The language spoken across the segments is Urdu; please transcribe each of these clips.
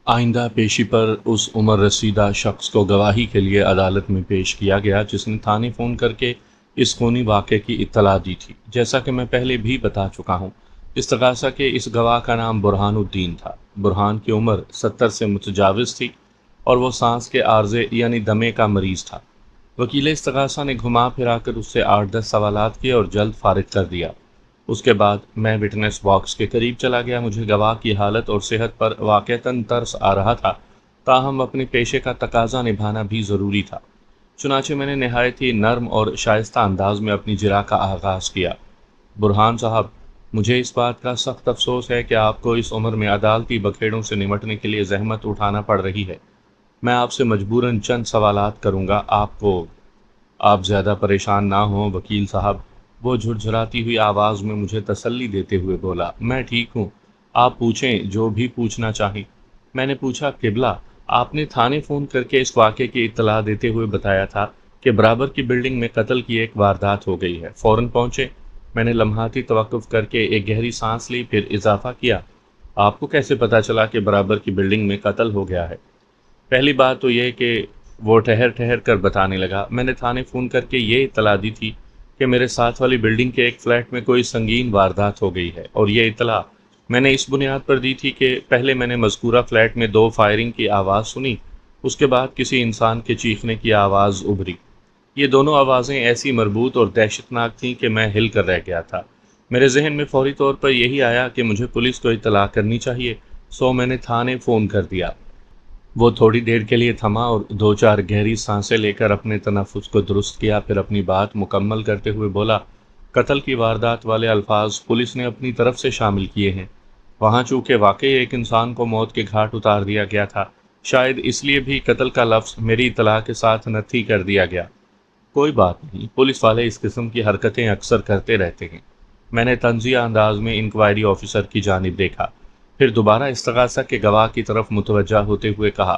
آئندہ پیشی پر اس عمر رسیدہ شخص کو گواہی کے لیے عدالت میں پیش کیا گیا جس نے تھانے فون کر کے اس خونی واقعے کی اطلاع دی تھی۔ جیسا کہ میں پہلے بھی بتا چکا ہوں، استغاثہ کے اس گواہ کا نام برہان الدین تھا۔ برہان کی عمر 70 سے متجاوز تھی اور وہ سانس کے عارضے یعنی دمے کا مریض تھا۔ وکیل استغاثہ نے گھما پھرا کر اس سے 8-10 سوالات کیے اور جلد فارغ کر دیا۔ اس کے بعد میں وٹنس باکس کے قریب چلا گیا۔ مجھے گواہ کی حالت اور صحت پر واقعتاً ترس آ رہا تھا، تاہم اپنے پیشے کا تقاضا نبھانا بھی ضروری تھا۔ چنانچہ میں نے نہایت ہی نرم اور شائستہ انداز میں اپنی جرح کا آغاز کیا۔ برہان صاحب، مجھے اس بات کا سخت افسوس ہے کہ آپ کو اس عمر میں عدالتی بکھیڑوں سے نمٹنے کے لیے زحمت اٹھانا پڑ رہی ہے۔ میں آپ سے مجبوراً چند سوالات کروں گا۔ آپ زیادہ پریشان نہ ہوں وکیل صاحب، وہ جھرجھراتی ہوئی آواز میں مجھے تسلی دیتے ہوئے بولا۔ میں ٹھیک ہوں، آپ پوچھیں جو بھی پوچھنا چاہیں۔ میں نے پوچھا، قبلہ، آپ نے تھانے فون کر کے اس واقعے کی اطلاع دیتے ہوئے بتایا تھا کہ برابر کی بلڈنگ میں قتل کی ایک واردات ہو گئی ہے، فوراً پہنچے؟ میں نے لمحاتی توقف کر کے ایک گہری سانس لی، پھر اضافہ کیا، آپ کو کیسے پتا چلا کہ برابر کی بلڈنگ میں قتل ہو گیا ہے؟ پہلی بات تو یہ کہ وہ ٹھہر ٹھہر کر بتانے لگا، میں نے تھانے فون کر کے یہ اطلاع دی تھی کہ میرے ساتھ والی بلڈنگ کے ایک فلیٹ میں کوئی سنگین واردات ہو گئی ہے، اور یہ اطلاع میں نے اس بنیاد پر دی تھی کہ پہلے میں نے مذکورہ فلیٹ میں 2 فائرنگ کی آواز سنی، اس کے بعد کسی انسان کے چیخنے کی آواز ابھری۔ یہ دونوں آوازیں ایسی مربوط اور دہشتناک تھیں کہ میں ہل کر رہ گیا تھا۔ میرے ذہن میں فوری طور پر یہی آیا کہ مجھے پولیس کو اطلاع کرنی چاہیے، سو میں نے تھانے فون کر دیا۔ وہ تھوڑی دیر کے لیے تھما اور 2-4 گہری سانسیں لے کر اپنے تنفس کو درست کیا، پھر اپنی بات مکمل کرتے ہوئے بولا، قتل کی واردات والے الفاظ پولیس نے اپنی طرف سے شامل کیے ہیں۔ وہاں چونکہ واقعی ایک انسان کو موت کے گھاٹ اتار دیا گیا تھا، شاید اس لیے بھی قتل کا لفظ میری اطلاع کے ساتھ نتھی کر دیا گیا۔ کوئی بات نہیں، پولیس والے اس قسم کی حرکتیں اکثر کرتے رہتے ہیں۔ میں نے طنزیہ انداز میں انکوائری آفیسر کی جانب دیکھا، پھر دوبارہ استغاثہ کے گواہ کی طرف متوجہ ہوتے ہوئے کہا،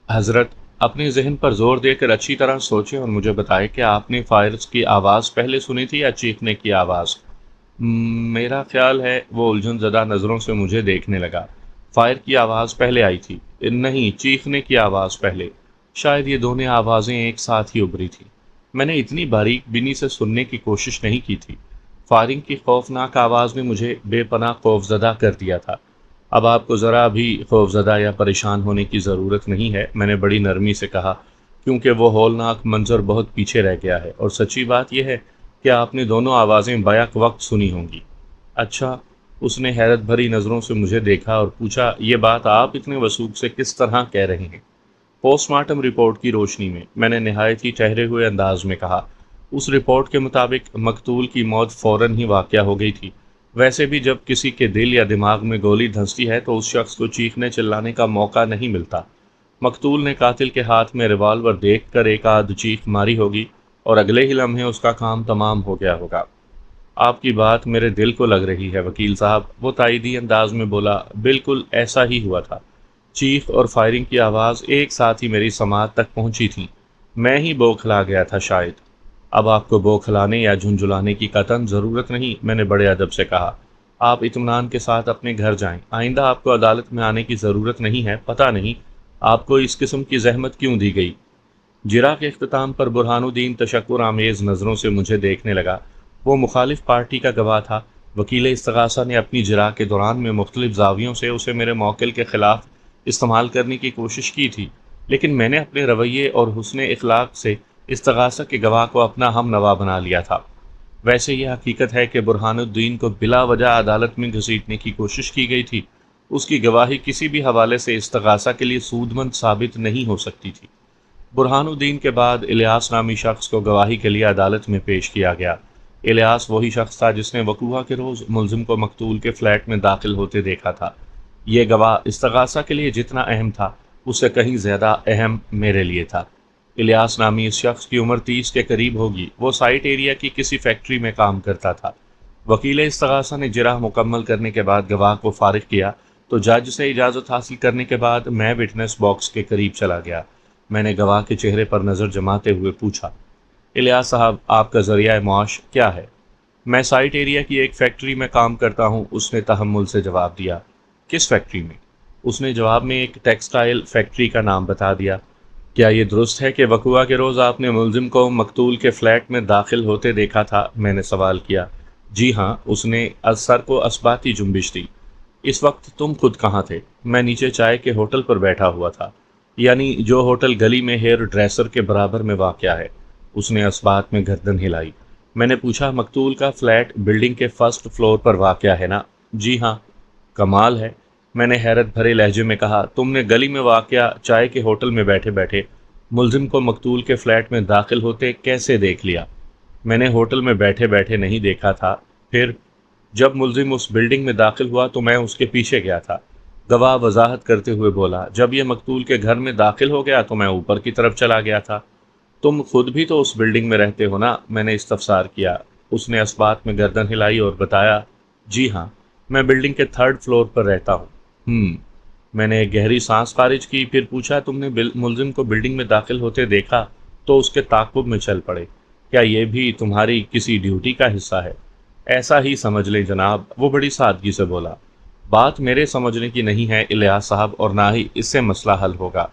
حضرت، اپنے ذہن پر زور دے کر اچھی طرح سوچیں اور مجھے بتائیں کہ آپ نے فائرز کی آواز پہلے سنی تھی یا چیخنے کی آواز؟ میرا خیال ہے، وہ الجھن زدہ نظروں سے مجھے دیکھنے لگا، فائر کی آواز پہلے آئی تھی۔ نہیں، چیخنے کی آواز پہلے۔ شاید یہ دونوں آوازیں ایک ساتھ ہی ابھری تھیں۔ میں نے اتنی باریک بینی سے سننے کی کوشش نہیں کی تھی۔ فائرنگ کی خوفناک آواز نے مجھے بے پناہ خوف زدہ کر دیا تھا۔ اب آپ کو ذرا بھی خوف زدہ یا پریشان ہونے کی ضرورت نہیں ہے، میں نے بڑی نرمی سے کہا، کیونکہ وہ ہولناک منظر بہت پیچھے رہ گیا ہے، اور سچی بات یہ ہے کہ آپ نے دونوں آوازیں بیک وقت سنی ہوں گی۔ اچھا، اس نے حیرت بھری نظروں سے مجھے دیکھا اور پوچھا، یہ بات آپ اتنے وثوق سے کس طرح کہہ رہے ہیں؟ پوسٹ مارٹم رپورٹ کی روشنی میں نے نہایت ہی ٹھہرے ہوئے انداز میں کہا، اس رپورٹ کے مطابق مقتول کی موت فوراً ہی واقع ہو گئی تھی۔ ویسے بھی جب کسی کے دل یا دماغ میں گولی دھنستی ہے تو اس شخص کو چیخنے چلانے کا موقع نہیں ملتا۔ مقتول نے قاتل کے ہاتھ میں ریوالور دیکھ کر ایک آدھ چیخ ماری ہوگی اور اگلے ہی لمحے اس کا کام تمام ہو گیا ہوگا۔ آپ کی بات میرے دل کو لگ رہی ہے وکیل صاحب، وہ تائیدی انداز میں بولا، بالکل ایسا ہی ہوا تھا۔ چیخ اور فائرنگ کی آواز ایک ساتھ ہی میری سماعت تک پہنچی تھیں۔ میں ہی بوکھلا گیا تھا شاید۔ اب آپ کو بوکھلانے یا جھنجھلانے کی قطعاً ضرورت نہیں، میں نے بڑے ادب سے کہا۔ آپ اطمینان کے ساتھ اپنے گھر جائیں، آئندہ آپ کو عدالت میں آنے کی ضرورت نہیں ہے۔ پتہ نہیں آپ کو اس قسم کی زحمت کیوں دی گئی۔ جرح کے اختتام پر برہان الدین تشکر آمیز نظروں سے مجھے دیکھنے لگا۔ وہ مخالف پارٹی کا گواہ تھا۔ وکیل استغاثہ نے اپنی جرح کے دوران میں مختلف زاویوں سے اسے میرے موکل کے خلاف استعمال کرنے کی کوشش کی تھی، لیکن میں نے اپنے رویے اور حسن اخلاق سے استغاثہ کے گواہ کو اپنا ہم نوا بنا لیا تھا۔ ویسے یہ حقیقت ہے کہ برہان الدین کو بلا وجہ عدالت میں گھسیٹنے کی کوشش کی گئی تھی۔ اس کی گواہی کسی بھی حوالے سے استغاثہ کے لیے سود مند ثابت نہیں ہو سکتی تھی۔ برہان الدین کے بعد الیاس نامی شخص کو گواہی کے لیے عدالت میں پیش کیا گیا۔ الیاس وہی شخص تھا جس نے وقوعہ کے روز ملزم کو مقتول کے فلیٹ میں داخل ہوتے دیکھا تھا۔ یہ گواہ استغاثہ کے لیے جتنا اہم تھا، اس سے کہیں زیادہ اہم میرے لیے تھا۔ الیاس نامی اس شخص کی عمر 30 کے قریب ہوگی۔ وہ سائٹ ایریا کی کسی فیکٹری میں کام کرتا تھا۔ وکیل استغاثہ نے جرح مکمل کرنے کے بعد گواہ کو فارغ کیا تو جج سے اجازت حاصل کرنے کے بعد میں وٹنس باکس کے قریب چلا گیا۔ میں نے گواہ کے چہرے پر نظر جماتے ہوئے پوچھا، الیاس صاحب، آپ کا ذریعہ معاش کیا ہے؟ میں سائٹ ایریا کی ایک فیکٹری میں کام کرتا ہوں، اس نے تحمل سے جواب دیا۔ کس فیکٹری میں؟ اس نے جواب میں ایک ٹیکسٹائل فیکٹری کا نام بتا دیا۔ کیا یہ درست ہے کہ وقوع کے روز آپ نے ملزم کو مقتول کے فلیٹ میں داخل ہوتے دیکھا تھا؟ میں نے سوال کیا۔ جی ہاں، اس نے سر کو اثباتی جنبش دی۔ اس وقت تم خود کہاں تھے؟ میں نیچے چائے کے ہوٹل پر بیٹھا ہوا تھا، یعنی جو ہوٹل گلی میں ہیئر ڈریسر کے برابر میں واقع ہے۔ اس نے اثبات میں گردن ہلائی۔ میں نے پوچھا، مقتول کا فلیٹ بلڈنگ کے فرسٹ فلور پر واقع ہے نا؟ جی ہاں۔ کمال ہے، میں نے حیرت بھرے لہجے میں کہا، تم نے گلی میں واقع چائے کے ہوٹل میں بیٹھے بیٹھے ملزم کو مقتول کے فلیٹ میں داخل ہوتے کیسے دیکھ لیا؟ میں نے ہوٹل میں بیٹھے بیٹھے نہیں دیکھا تھا، پھر جب ملزم اس بلڈنگ میں داخل ہوا تو میں اس کے پیچھے گیا تھا۔ گواہ وضاحت کرتے ہوئے بولا، جب یہ مقتول کے گھر میں داخل ہو گیا تو میں اوپر کی طرف چلا گیا تھا۔ تم خود بھی تو اس بلڈنگ میں رہتے ہو نا؟ میں نے استفسار کیا۔ اس نے اثبات میں گردن ہلائی اور بتایا، جی ہاں، میں بلڈنگ کے 3rd فلور پر رہتا ہوں۔ میں نے ایک گہری سانس خارج کی، پھر پوچھا، تم نے ملزم کو بلڈنگ میں داخل ہوتے دیکھا تو اس کے تعاقب میں چل پڑے، کیا یہ بھی تمہاری کسی ڈیوٹی کا حصہ ہے؟ ایسا ہی سمجھ لیں جناب، وہ بڑی سادگی سے بولا۔ بات میرے سمجھنے کی نہیں ہے الیاس صاحب، اور نہ ہی اس سے مسئلہ حل ہوگا۔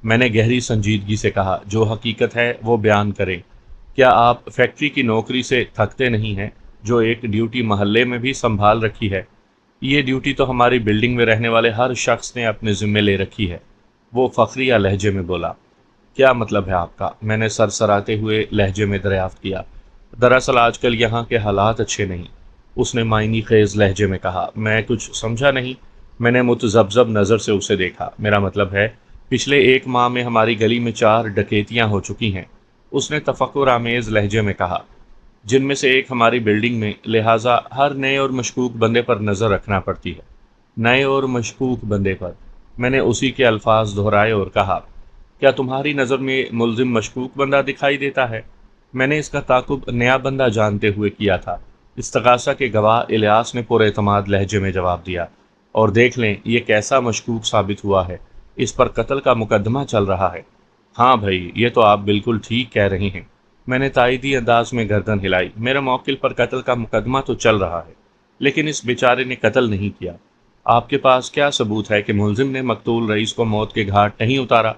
میں نے گہری سنجیدگی سے کہا، جو حقیقت ہے وہ بیان کریں۔ کیا آپ فیکٹری کی نوکری سے تھکتے نہیں ہیں، جو ایک ڈیوٹی محلے میں بھی سنبھال رکھی ہے؟ یہ ڈیوٹی تو ہماری بلڈنگ میں رہنے والے ہر شخص نے اپنے ذمے لے رکھی ہے، وہ فخریہ لہجے میں بولا۔ کیا مطلب ہے آپ کا؟ میں نے سرسراتے ہوئے لہجے میں دریافت کیا۔ دراصل آج کل یہاں کے حالات اچھے نہیں، اس نے معنی خیز لہجے میں کہا۔ میں کچھ سمجھا نہیں۔ میں نے متذبذب نظر سے اسے دیکھا۔ میرا مطلب ہے، پچھلے 1 ماہ میں ہماری گلی میں 4 ڈکیتیاں ہو چکی ہیں، اس نے تفکر آمیز لہجے میں کہا، جن میں سے ایک ہماری بلڈنگ میں، لہٰذا ہر نئے اور مشکوک بندے پر نظر رکھنا پڑتی ہے۔ نئے اور مشکوک بندے پر، میں نے اسی کے الفاظ دہرائے اور کہا، کیا تمہاری نظر میں ملزم مشکوک بندہ دکھائی دیتا ہے؟ میں نے اس کا تعاقب نیا بندہ جانتے ہوئے کیا تھا۔ استغاثہ کے گواہ الیاس نے پر اعتماد لہجے میں جواب دیا، اور دیکھ لیں یہ کیسا مشکوک ثابت ہوا ہے، اس پر قتل کا مقدمہ چل رہا ہے۔ ہاں بھائی، یہ تو آپ بالکل ٹھیک کہہ رہی ہیں۔ میں نے تائیدی انداز میں گردن ہلائی۔ میرے موکل پر قتل کا مقدمہ تو چل رہا ہے، لیکن اس بیچارے نے قتل نہیں کیا۔ آپ کے پاس کیا ثبوت ہے کہ ملزم نے مقتول رئیس کو موت کے گھاٹ نہیں اتارا؟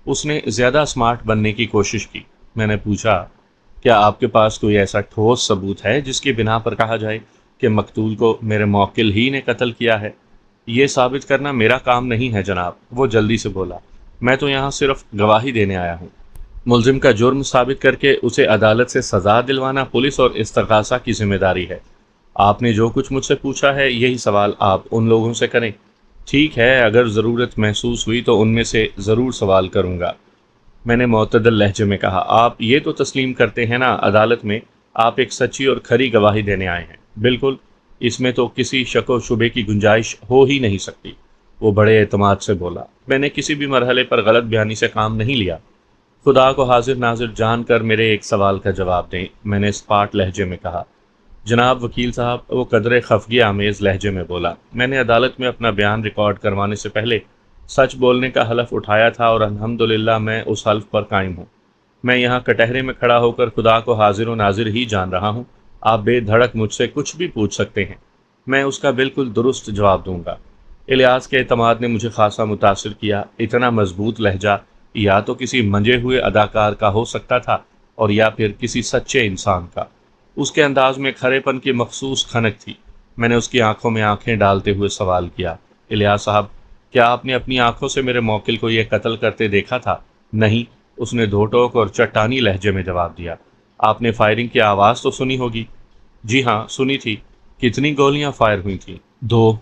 اس نے زیادہ سمارٹ بننے کی کوشش کی۔ میں نے پوچھا، کیا آپ کے پاس کوئی ایسا ٹھوس ثبوت ہے جس کی بنا پر کہا جائے کہ مقتول کو میرے موکل ہی نے قتل کیا ہے؟ یہ ثابت کرنا میرا کام نہیں ہے جناب، وہ جلدی سے بولا۔ میں تو یہاں صرف گواہی دینے آیا ہوں۔ ملزم کا جرم ثابت کر کے اسے عدالت سے سزا دلوانا پولیس اور استغاثہ کی ذمہ داری ہے۔ آپ نے جو کچھ مجھ سے پوچھا ہے، یہی سوال آپ ان لوگوں سے کریں۔ ٹھیک ہے، اگر ضرورت محسوس ہوئی تو ان میں سے ضرور سوال کروں گا، میں نے معتدل لہجے میں کہا۔ آپ یہ تو تسلیم کرتے ہیں نا، عدالت میں آپ ایک سچی اور کھری گواہی دینے آئے ہیں؟ بالکل، اس میں تو کسی شک و شبے کی گنجائش ہو ہی نہیں سکتی، وہ بڑے اعتماد سے بولا۔ میں نے کسی بھی مرحلے پر غلط بیانی سے کام نہیں لیا۔ خدا کو حاضر ناظر جان کر میرے ایک سوال کا جواب دیں، میں نے اسپاٹ لہجے میں کہا۔ جناب وکیل صاحب، وہ قدرے خفگی آمیز لہجے میں بولا، میں نے عدالت میں اپنا بیان ریکارڈ کروانے سے پہلے سچ بولنے کا حلف اٹھایا تھا، اور الحمدللہ میں اس حلف پر قائم ہوں۔ میں یہاں کٹہرے میں کھڑا ہو کر خدا کو حاضر و ناظر ہی جان رہا ہوں۔ آپ بے دھڑک مجھ سے کچھ بھی پوچھ سکتے ہیں، میں اس کا بالکل درست جواب دوں گا۔ الیاس کے اعتماد نے مجھے خاصا متاثر کیا۔ اتنا مضبوط لہجہ یا تو کسی منجے ہوئے اداکار کا ہو سکتا تھا، اور یا پھر کسی سچے انسان کا۔ اس کے انداز میں کھرے پن کی مخصوص کھنک تھی۔ میں نے اس کی آنکھوں میں آنکھیں ڈالتے ہوئے سوال کیا، الیاس صاحب، کیا آپ نے اپنی آنکھوں سے میرے موکل کو یہ قتل کرتے دیکھا تھا؟ نہیں، اس نے دھو ٹوک اور چٹانی لہجے میں جواب دیا۔ آپ نے فائرنگ کی آواز تو سنی ہوگی؟ جی ہاں، سنی تھی۔ کتنی گولیاں فائر ہوئی تھیں؟ 2۔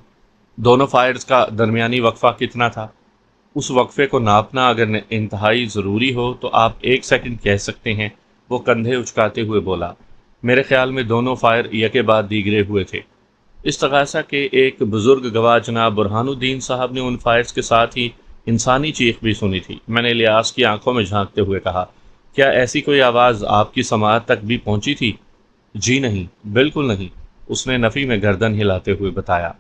دونوں فائرز کا درمیانی وقفہ کتنا تھا؟ اس وقفے کو ناپنا اگر انتہائی ضروری ہو تو آپ 1 سیکنڈ کہہ سکتے ہیں، وہ کندھے اچکاتے ہوئے بولا۔ میرے خیال میں دونوں فائر یکے بعد دیگرے ہوئے تھے۔ استغاثہ کے ایک بزرگ گواہ جناب برہان الدین صاحب نے ان فائرز کے ساتھ ہی انسانی چیخ بھی سنی تھی۔ میں نے الیاس کی آنکھوں میں جھانکتے ہوئے کہا، کیا ایسی کوئی آواز آپ کی سماعت تک بھی پہنچی تھی؟ جی نہیں، بالکل نہیں، اس نے نفی میں گردن ہلاتے ہوئے بتایا۔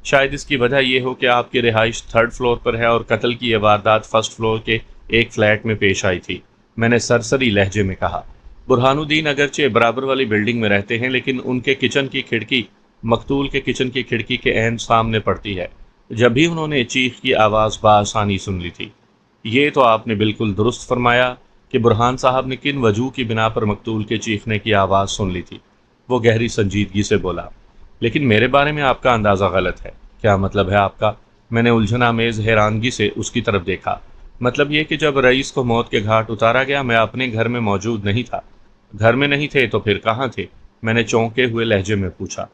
شاید اس کی وجہ یہ ہو کہ آپ کی رہائش 3rd فلور پر ہے اور قتل کی یہ واردات 1st فلور کے ایک فلیٹ میں پیش آئی تھی، میں نے سرسری لہجے میں کہا۔ برہان الدین اگرچہ برابر والی بلڈنگ میں رہتے ہیں، لیکن ان کے کچن کی کھڑکی مقتول کے کچن کی کھڑکی کے عین سامنے پڑتی ہے۔ جب بھی انہوں نے چیخ کی آواز بآسانی سن لی تھی۔ یہ تو آپ نے بالکل درست فرمایا کہ برہان صاحب نے کن وجوہ کی بنا پر مقتول کے چیخنے کی آواز سن لی تھی۔ وہ گہری سنجیدگی سے بولا، لیکن میرے بارے میں آپ کا اندازہ غلط ہے۔ کیا مطلب ہے آپ کا؟ میں نے الجھن آمیز حیرانگی سے اس کی طرف دیکھا۔ مطلب یہ کہ جب رئیس کو موت کے گھاٹ اتارا گیا میں اپنے گھر میں موجود نہیں تھا۔ گھر میں نہیں تھے تو پھر کہاں تھے؟ میں نے چونکے ہوئے لہجے میں پوچھا۔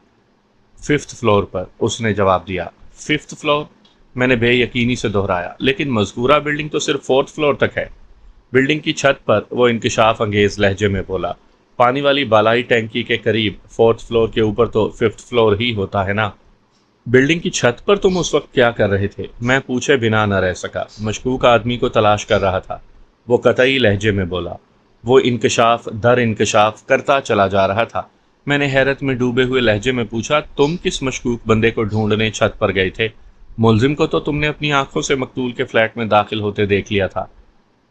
5th فلور پر، اس نے جواب دیا۔ 5th floor? میں نے بے یقینی سے دہرایا۔ لیکن مذکورہ بلڈنگ تو صرف 4th فلور تک ہے۔ بلڈنگ کی چھت پر، وہ انکشاف انگیز لہجے میں بولا۔ پانی والی بالائی ٹینکی کے قریب 4th فلور کے اوپر تو 5th فلور ہی ہوتا ہے نا۔ بلڈنگ کی چھت پر تم اس وقت کیا کر رہے تھے؟ میں پوچھے بنا نہ رہ سکا۔ مشکوک آدمی کو تلاش کر رہا تھا، وہ قطعی لہجے میں بولا۔ وہ انکشاف در انکشاف کرتا چلا جا رہا تھا۔ میں نے حیرت میں ڈوبے ہوئے لہجے میں پوچھا، تم کس مشکوک بندے کو ڈھونڈنے چھت پر گئے تھے؟ ملزم کو تو تم نے اپنی آنکھوں سے مقتول کے فلیٹ میں داخل ہوتے دیکھ لیا تھا۔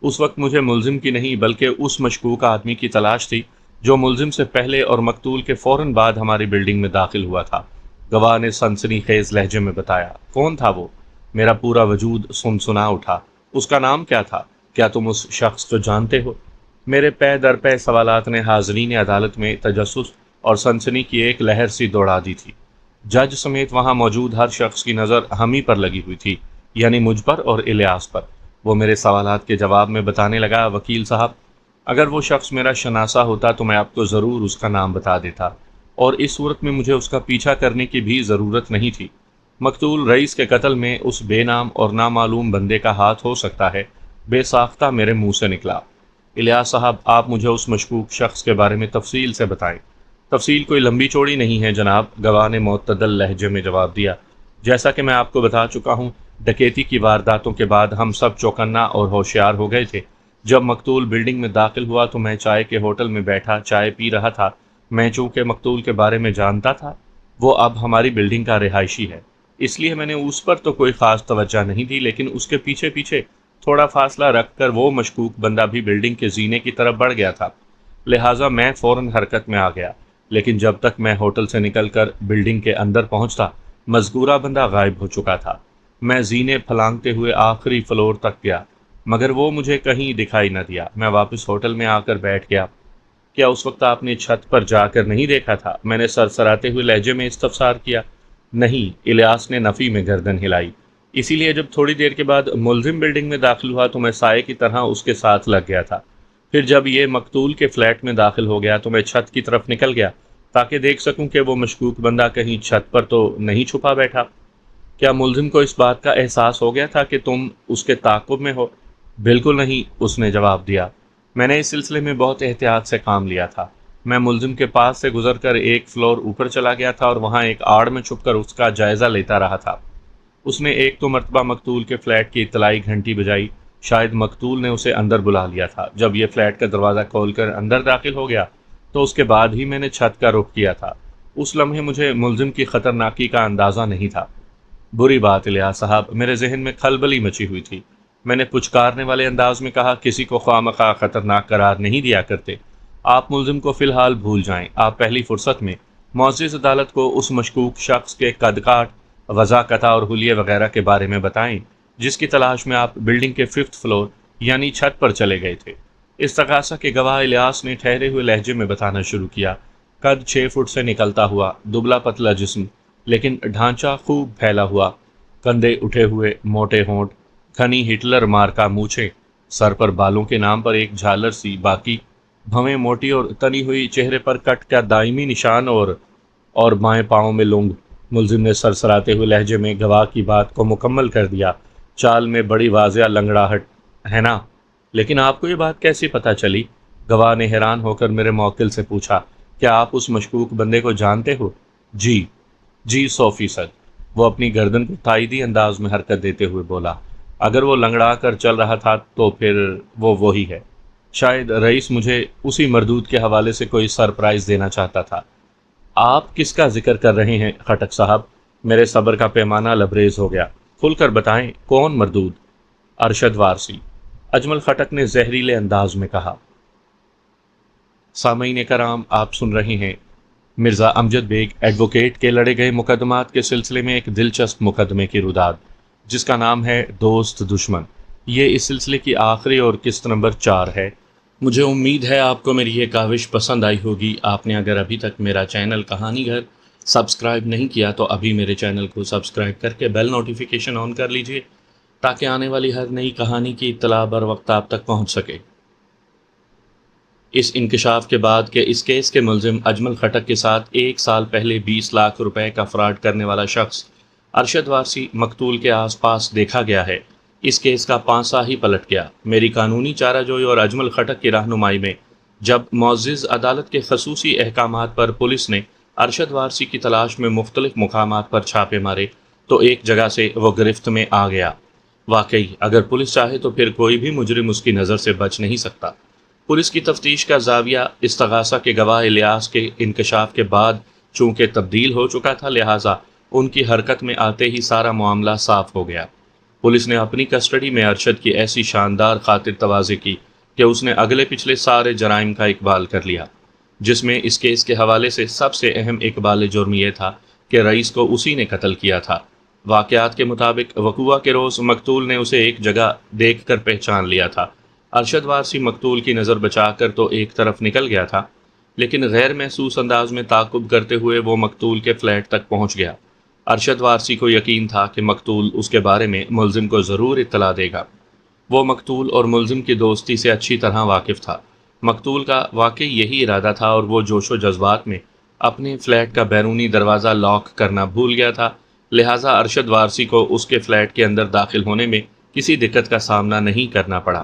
اس وقت مجھے ملزم کی نہیں بلکہ اس مشکوک آدمی کی تلاش تھی جو ملزم سے پہلے اور مقتول کے فوراً بعد ہماری بلڈنگ میں داخل ہوا تھا، گواہ نے سنسنی خیز لہجے میں بتایا۔ کون تھا وہ؟ میرا پورا وجود سنسنا اٹھا۔ اس کا نام کیا تھا؟ کیا تم اس شخص کو جانتے ہو؟ میرے پے در پے سوالات نے حاضرین عدالت میں تجسس اور سنسنی کی ایک لہر سی دوڑا دی تھی۔ جج سمیت وہاں موجود ہر شخص کی نظر ہم ہی پر لگی ہوئی تھی، یعنی مجھ پر اور الیاس پر۔ وہ میرے سوالات کے جواب میں بتانے لگا، وکیل صاحب، اگر وہ شخص میرا شناسا ہوتا تو میں آپ کو ضرور اس کا نام بتا دیتا، اور اس صورت میں مجھے اس کا پیچھا کرنے کی بھی ضرورت نہیں تھی۔ مقتول رئیس کے قتل میں اس بے نام اور نامعلوم بندے کا ہاتھ ہو سکتا ہے، بے ساختہ میرے منہ سے نکلا۔ الیاس صاحب، آپ مجھے اس مشکوک شخص کے بارے میں تفصیل سے بتائیں۔ تفصیل کوئی لمبی چوڑی نہیں ہے جناب، گواہ نے معتدل لہجے میں جواب دیا۔ جیسا کہ میں آپ کو بتا چکا ہوں، ڈکیتی کی وارداتوں کے بعد ہم سب چوکنا اور ہوشیار ہو گئے تھے۔ جب مقتول بلڈنگ میں داخل ہوا تو میں چائے کے ہوٹل میں بیٹھا چائے پی رہا تھا۔ میں چونکہ مقتول کے بارے میں جانتا تھا، وہ اب ہماری بلڈنگ کا رہائشی ہے، اس لیے میں نے اس پر تو کوئی خاص توجہ نہیں دی، لیکن اس کے پیچھے پیچھے تھوڑا فاصلہ رکھ کر وہ مشکوک بندہ بھی بلڈنگ کے زینے کی طرف بڑھ گیا تھا، لہٰذا میں فوراً حرکت میں آ گیا۔ لیکن جب تک میں ہوٹل سے نکل کر بلڈنگ کے اندر پہنچتا، مذکورہ بندہ غائب ہو چکا تھا۔ میں زینے پھلانگتے ہوئے آخری فلور تک گیا، مگر وہ مجھے کہیں دکھائی نہ دیا۔ میں واپس ہوٹل میں آ کر بیٹھ گیا۔ کیا اس وقت آپ نے چھت پر جا کر نہیں دیکھا تھا؟ میں نے سرسراتے ہوئے لہجے میں استفسار کیا۔ نہیں، الیاس نے نفی میں گردن ہلائی۔ اسی لیے جب تھوڑی دیر کے بعد ملزم بلڈنگ میں داخل ہوا تو میں سائے کی طرح اس کے ساتھ لگ گیا تھا۔ پھر جب یہ مقتول کے فلیٹ میں داخل ہو گیا تو میں چھت کی طرف نکل گیا تاکہ دیکھ سکوں کہ وہ مشکوک بندہ کہیں چھت پر تو نہیں چھپا بیٹھا۔ کیا ملزم کو اس بات کا احساس ہو گیا تھا کہ تم اس کے تعاقب میں ہو؟ بالکل نہیں، اس نے جواب دیا۔ میں نے اس سلسلے میں بہت احتیاط سے کام لیا تھا۔ میں ملزم کے پاس سے گزر کر ایک فلور اوپر چلا گیا تھا اور وہاں ایک آڑ میں چھپ کر اس کا جائزہ لیتا رہا تھا۔ اس نے ایک تو مرتبہ مقتول کے فلیٹ کی اطلاعی گھنٹی بجائی، شاید مقتول نے اسے اندر بلا لیا تھا۔ جب یہ فلیٹ کا دروازہ کھول کر اندر داخل ہو گیا تو اس کے بعد ہی میں نے چھت کا رخ کیا تھا۔ اس لمحے مجھے ملزم کی خطرناکی کا اندازہ نہیں تھا۔ بری بات الیاس صاحب، میرے ذہن میں کھلبلی مچی ہوئی تھی۔ میں نے پچکارنے والے انداز میں کہا، کسی کو خواہ مخواہ خطرناک قرار نہیں دیا کرتے۔ آپ ملزم کو فی الحال بھول جائیں۔ آپ پہلی فرصت میں معزز عدالت کو اس مشکوک شخص کے قد کاٹ، وضاقتہ اور حلیے وغیرہ کے بارے میں بتائیں جس کی تلاش میں آپ بلڈنگ کے 5th فلور یعنی چھت پر چلے گئے تھے۔ استغاثہ کے گواہ الیاس نے ٹھہرے ہوئے لہجے میں بتانا شروع کیا۔ قد 6 فٹ سے نکلتا ہوا، دبلا پتلا جسم، لیکن ڈھانچہ خوب پھیلا ہوا، کندھے اٹھے ہوئے، موٹے ہونٹ، گھنی ہٹلر مارکا مونچھیں، سر پر بالوں کے نام پر ایک جھالر سی، باقی بھویں موٹی اور تنی ہوئی، چہرے پر کٹ کا دائمی نشان اور بائیں پاؤں میں لنگ۔ ملزم نے سرسراتے ہوئے لہجے میں گواہ کی بات کو مکمل کر دیا۔ چال میں بڑی واضح لنگڑاہٹ ہے نا؟ لیکن آپ کو یہ بات کیسی پتہ چلی؟ گواہ نے حیران ہو کر میرے موکل سے پوچھا۔ کیا آپ اس مشکوک بندے کو جانتے ہو؟ جی 100%، وہ اپنی گردن کو تائیدی انداز میں حرکت دیتے ہوئے بولا۔ اگر وہ لنگڑا کر چل رہا تھا تو پھر وہ وہی ہے۔ شاید رئیس مجھے اسی مردود کے حوالے سے کوئی سرپرائز دینا چاہتا تھا۔ آپ کس کا ذکر کر رہے ہیں خٹک صاحب؟ میرے صبر کا پیمانہ لبریز ہو گیا۔ کھل کر بتائیں، کون مردود؟ ارشد وارثی، اجمل خٹک نے زہریلے انداز میں کہا۔ سامعین کرام، آپ سن رہے ہیں مرزا امجد بیگ ایڈوکیٹ کے لڑے گئے مقدمات کے سلسلے میں ایک دلچسپ مقدمے کی روداد، جس کا نام ہے دوست دشمن۔ یہ اس سلسلے کی آخری اور قسط نمبر 4 ہے۔ مجھے امید ہے آپ کو میری یہ کاوش پسند آئی ہوگی۔ آپ نے اگر ابھی تک میرا چینل کہانی گھر سبسکرائب نہیں کیا تو ابھی میرے چینل کو سبسکرائب کر کے بیل نوٹیفیکیشن آن کر لیجئے، تاکہ آنے والی ہر نئی کہانی کی اطلاع بر وقت آپ تک پہنچ سکے۔ اس انکشاف کے بعد کہ اس کیس کے ملزم اجمل خٹک کے ساتھ 1 سال پہلے 20 لاکھ روپے کا فراڈ کرنے والا شخص ارشد وارثی مقتول کے آس پاس دیکھا گیا ہے، اس کیس کا پانسا ہی پلٹ گیا۔ میری قانونی چارہ جوئی اور اجمل خٹک کی رہنمائی میں جب معزز عدالت کے خصوصی احکامات پر پولیس نے ارشد وارثی کی تلاش میں مختلف مقامات پر چھاپے مارے تو ایک جگہ سے وہ گرفت میں آ گیا۔ واقعی اگر پولیس چاہے تو پھر کوئی بھی مجرم اس کی نظر سے بچ نہیں سکتا۔ پولیس کی تفتیش کا زاویہ استغاثہ کے گواہ الیاس کے انکشاف کے بعد چونکہ تبدیل ہو چکا تھا، لہٰذا ان کی حرکت میں آتے ہی سارا معاملہ صاف ہو گیا۔ پولیس نے اپنی کسٹڈی میں ارشد کی ایسی شاندار خاطر تواضع کی کہ اس نے اگلے پچھلے سارے جرائم کا اقبال کر لیا، جس میں اس کیس کے حوالے سے سب سے اہم اقبال جرم یہ تھا کہ رئیس کو اسی نے قتل کیا تھا۔ واقعات کے مطابق وقوع کے روز مقتول نے اسے ایک جگہ دیکھ کر پہچان لیا تھا۔ ارشد وارثی مقتول کی نظر بچا کر تو ایک طرف نکل گیا تھا، لیکن غیر محسوس انداز میں تعاقب کرتے ہوئے وہ مقتول کے فلیٹ تک پہنچ گیا۔ ارشد وارثی کو یقین تھا کہ مقتول اس کے بارے میں ملزم کو ضرور اطلاع دے گا۔ وہ مقتول اور ملزم کی دوستی سے اچھی طرح واقف تھا۔ مقتول کا واقعی یہی ارادہ تھا اور وہ جوش و جذبات میں اپنے فلیٹ کا بیرونی دروازہ لاک کرنا بھول گیا تھا، لہٰذا ارشد وارثی کو اس کے فلیٹ کے اندر داخل ہونے میں کسی دقت کا سامنا نہیں کرنا پڑا۔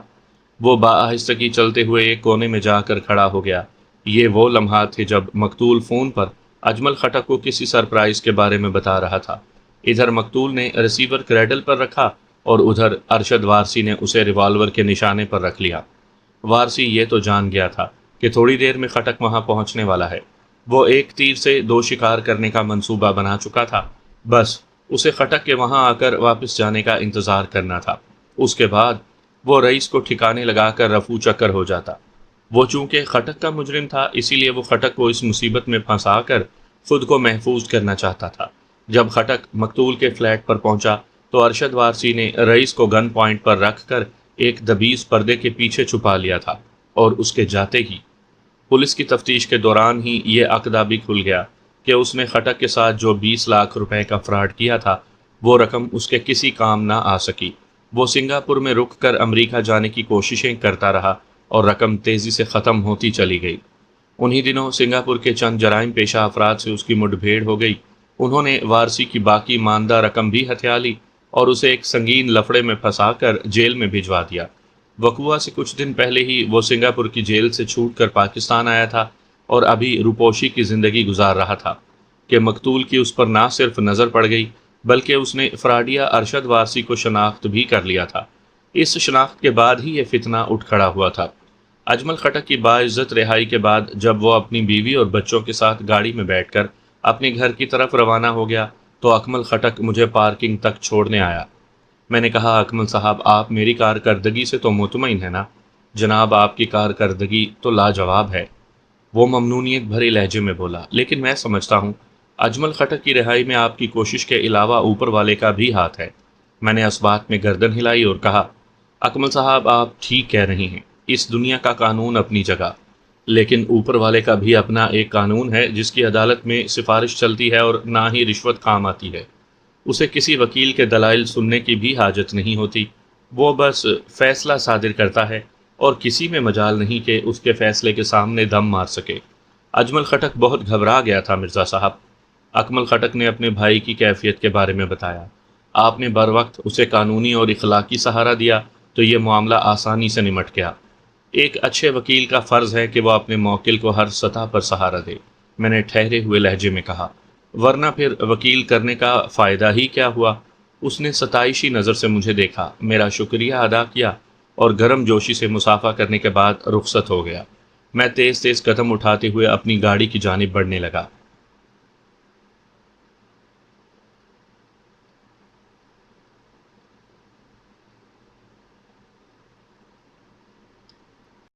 وہ بآہستگی چلتے ہوئے ایک کونے میں جا کر کھڑا ہو گیا۔ یہ وہ لمحات تھے جب مقتول فون پر اجمل خٹک کو کسی سرپرائز کے بارے میں بتا رہا تھا۔ ادھر مقتول نے ریسیور کریڈل پر رکھا اور ادھر ارشد وارثی نے اسے ریوالور کے نشانے پر رکھ لیا۔ وارثی یہ تو جان گیا تھا کہ تھوڑی دیر میں خٹک وہاں پہنچنے والا ہے۔ وہ ایک تیر سے 2 شکار کرنے کا منصوبہ بنا چکا تھا، بس اسے خٹک کے وہاں آ کر واپس جانے کا انتظار کرنا تھا۔ اس کے بعد وہ رئیس کو ٹھکانے لگا کر رفو چکر ہو جاتا۔ وہ چونکہ خٹک کا مجرم تھا، اسی لیے وہ خٹک کو اس مصیبت میں پھنسا کر خود کو محفوظ کرنا چاہتا تھا۔ جب خٹک مقتول کے فلیٹ پر پہنچا تو ارشد وارثی نے رئیس کو گن پوائنٹ پر رکھ کر ایک دبیز پردے کے پیچھے چھپا لیا تھا، اور اس کے جاتے ہی پولیس کی تفتیش کے دوران ہی یہ عقدہ بھی کھل گیا کہ اس نے خٹک کے ساتھ جو 20 لاکھ روپے کا فراڈ کیا تھا، وہ رقم اس کے کسی کام نہ آ سکی۔ وہ سنگاپور میں رک کر امریکہ جانے کی کوششیں کرتا رہا اور رقم تیزی سے ختم ہوتی چلی گئی۔ انہی دنوں سنگاپور کے چند جرائم پیشہ افراد سے اس کی مٹ بھیڑ ہو گئی۔ انہوں نے وارثی کی باقی ماندہ رقم بھی ہتھیا لی اور اسے ایک سنگین لفڑے میں پھنسا کر جیل میں بھجوا دیا۔ وقوع سے کچھ دن پہلے ہی وہ سنگاپور کی جیل سے چھوٹ کر پاکستان آیا تھا اور ابھی روپوشی کی زندگی گزار رہا تھا کہ مقتول کی اس پر نہ صرف نظر پڑ گئی بلکہ اس نے فراڈیا ارشد وارثی کو شناخت بھی کر لیا تھا۔ اس شناخت کے بعد ہی یہ فتنہ اٹھ کھڑا ہوا تھا۔ اجمل خٹک کی باعزت رہائی کے بعد جب وہ اپنی بیوی اور بچوں کے ساتھ گاڑی میں بیٹھ کر اپنے گھر کی طرف روانہ ہو گیا تو اکمل خٹک مجھے پارکنگ تک چھوڑنے آیا۔ میں نے کہا، اکمل صاحب، آپ میری کارکردگی سے تو مطمئن ہیں نا؟ جناب، آپ کی کارکردگی تو لاجواب ہے، وہ ممنونیت بھرے لہجے میں بولا۔ لیکن میں سمجھتا ہوں اجمل خٹک کی رہائی میں آپ کی کوشش کے علاوہ اوپر والے کا بھی ہاتھ ہے۔ میں نے اس بات میں گردن ہلائی اور کہا، اکمل صاحب، آپ ٹھیک کہہ رہی ہیں، اس دنیا کا قانون اپنی جگہ، لیکن اوپر والے کا بھی اپنا ایک قانون ہے جس کی عدالت میں سفارش چلتی ہے اور نہ ہی رشوت کام آتی ہے۔ اسے کسی وکیل کے دلائل سننے کی بھی حاجت نہیں ہوتی، وہ بس فیصلہ صادر کرتا ہے اور کسی میں مجال نہیں کہ اس کے فیصلے کے سامنے دم مار سکے۔ اجمل خٹک بہت گھبرا گیا تھا مرزا صاحب۔ اکمل خٹک نے اپنے بھائی کی کیفیت کے بارے میں بتایا۔ آپ نے بر وقت اسے قانونی اور اخلاقی سہارا دیا تو یہ معاملہ آسانی سے نمٹ گیا۔ ایک اچھے وکیل کا فرض ہے کہ وہ اپنے موکل کو ہر سطح پر سہارا دے، میں نے ٹھہرے ہوئے لہجے میں کہا، ورنہ پھر وکیل کرنے کا فائدہ ہی کیا ہوا؟ اس نے ستائشی نظر سے مجھے دیکھا، میرا شکریہ ادا کیا اور گرم جوشی سے مصافحہ کرنے کے بعد رخصت ہو گیا۔ میں تیز تیز قدم اٹھاتے ہوئے اپنی گاڑی کی جانب بڑھنے لگا۔